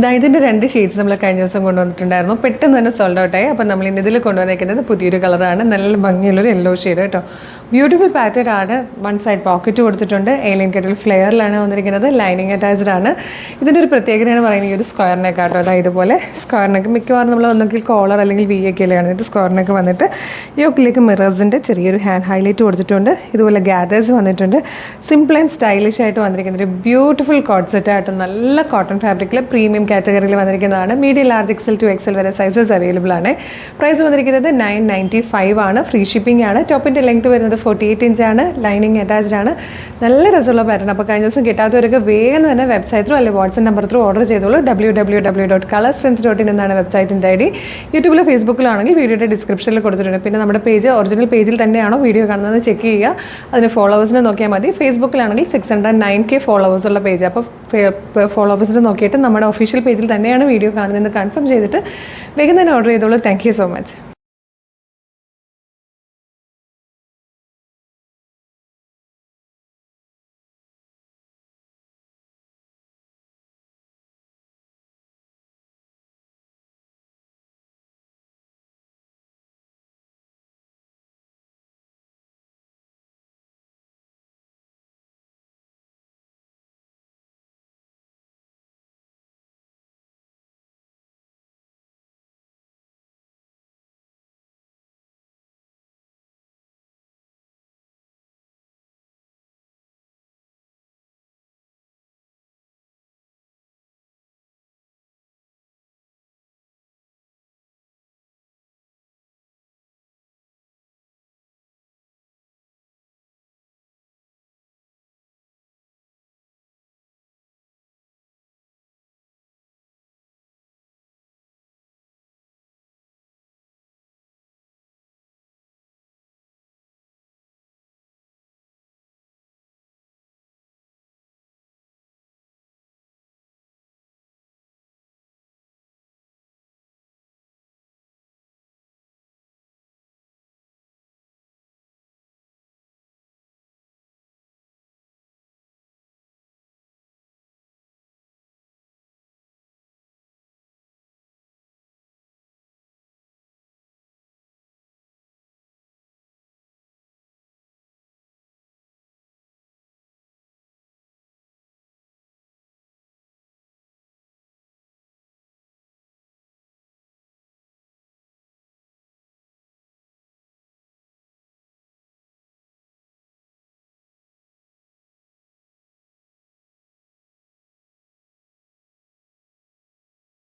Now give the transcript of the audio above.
ഇതിൻ്റെ 2 ഷെയ്ഡ്സ് നമ്മൾ കഴിഞ്ഞ ദിവസം കൊണ്ടുവന്നിട്ടുണ്ടായിരുന്നു. പെട്ടെന്ന് തന്നെ സോൾഡ് ഔട്ടായി. അപ്പോൾ നമ്മൾ ഇന്ന് ഇതിൽ കൊണ്ടുവന്നിരിക്കുന്നത് പുതിയൊരു കളറാണ്. നല്ല ഭംഗിയുള്ളൊരു യെല്ലോ ഷെയ്ഡ് കേട്ടോ. ബ്യൂട്ടിഫുൾ പാറ്റേൺ ആണ്. 1 സൈഡ് പോക്കറ്റ് കൊടുത്തിട്ടുണ്ട്. എയിലിൻ കെട്ടിൽ ഫ്ലെയറിലാണ് വന്നിരിക്കുന്നത്. ലൈനിങ് അറ്റാച്ച്ഡ് ആണ്. ഇതിൻ്റെ ഒരു പ്രത്യേകതയാണ് പറയുന്നത് ഈ ഒരു സ്ക്വയർ നെക്ക് ആട്ടോ. അതായത് ഇതുപോലെ സ്ക്വയർ നെക്ക് മിക്കവാറും നമ്മൾ ഒന്നെങ്കിൽ കോളർ അല്ലെങ്കിൽ വി ഒക്കെയല്ലേ കാണുന്നത്. സ്ക്വയർ നെക്ക് വന്നിട്ട് യോക്കിലേക്ക് മിറേഴ്സിൻ്റെ ചെറിയൊരു ഹാൻഡ് ഹൈലൈറ്റ് കൊടുത്തിട്ടുണ്ട്. ഇതുപോലെ ഗാദേഴ്സ് വന്നിട്ടുണ്ട്. സിമ്പിൾ ആൻഡ് സ്റ്റൈലിഷ് ആയിട്ട് വന്നിരിക്കുന്ന ഒരു ബ്യൂട്ടിഫുൾ കോട്ട് സെറ്റ് ആയിട്ട് നല്ല കോട്ടൺ ഫാബ്രിക്കിൽ പ്രീമിയം കാറ്റഗറിയിൽ വന്നിരിക്കുന്നതാണ്. Medium large XL to XL വരെ സൈസസ് അവൈലബിൾ ആണ്. പ്രൈസ് വന്നിരിക്കുന്നത് 995 ആണ്. ഫ്രീ ഷിപ്പിംഗ് ആണ്. ടോപ്പിൻ്റെ ലെങ്ത് വരുന്നത് 48 ഇഞ്ചാണ്. ലൈനിങ് അറ്റാച്ച്ഡ് ആണ്. നല്ല രസമുള്ള പാറ്റേൺ. അപ്പോൾ കഴിഞ്ഞ ദിവസം കിട്ടാത്തവർക്ക് വേഗം തന്നെ വെബ്സൈറ്റ് ത്രൂ അല്ലെങ്കിൽ വാട്സ്ആപ്പ് നമ്പർ ത്രൂ ഓർഡർ ചെയ്തോളൂ. www.colorstrends.in എന്നാണ് വെബ്സൈറ്റിൻ്റെ ID. യൂട്യൂബിലോ ഫേസ്ബുക്കിലോ ആണെങ്കിൽ വീഡിയോയുടെ ഡിസ്ക്രിപ്ഷനിൽ കൊടുത്തിട്ടുണ്ട്. പിന്നെ നമ്മുടെ പേജ് ഒറിജിനൽ പേജിൽ തന്നെയാണോ വീഡിയോ കാണുന്നത് ചെക്ക് ചെയ്യുക. അതിന് ഫോളോവേഴ്സിനെ നോക്കിയാൽ മതി. ഫേസ്ബുക്കിലാണെങ്കിൽ 609K ഫോളോവേഴ്സ് ഉള്ള പേജ്. അപ്പോൾ ഫോളോവേഴ്സിനെ നോക്കിയിട്ട് നമ്മുടെ ഒഫീഷ്യൽ പേജിൽ തന്നെയാണ് വീഡിയോ കാണുന്നതെന്ന് കൺഫേം ചെയ്തിട്ട് വേഗം തന്നെ ഓർഡർ ചെയ്തോളൂ. Thank you so much.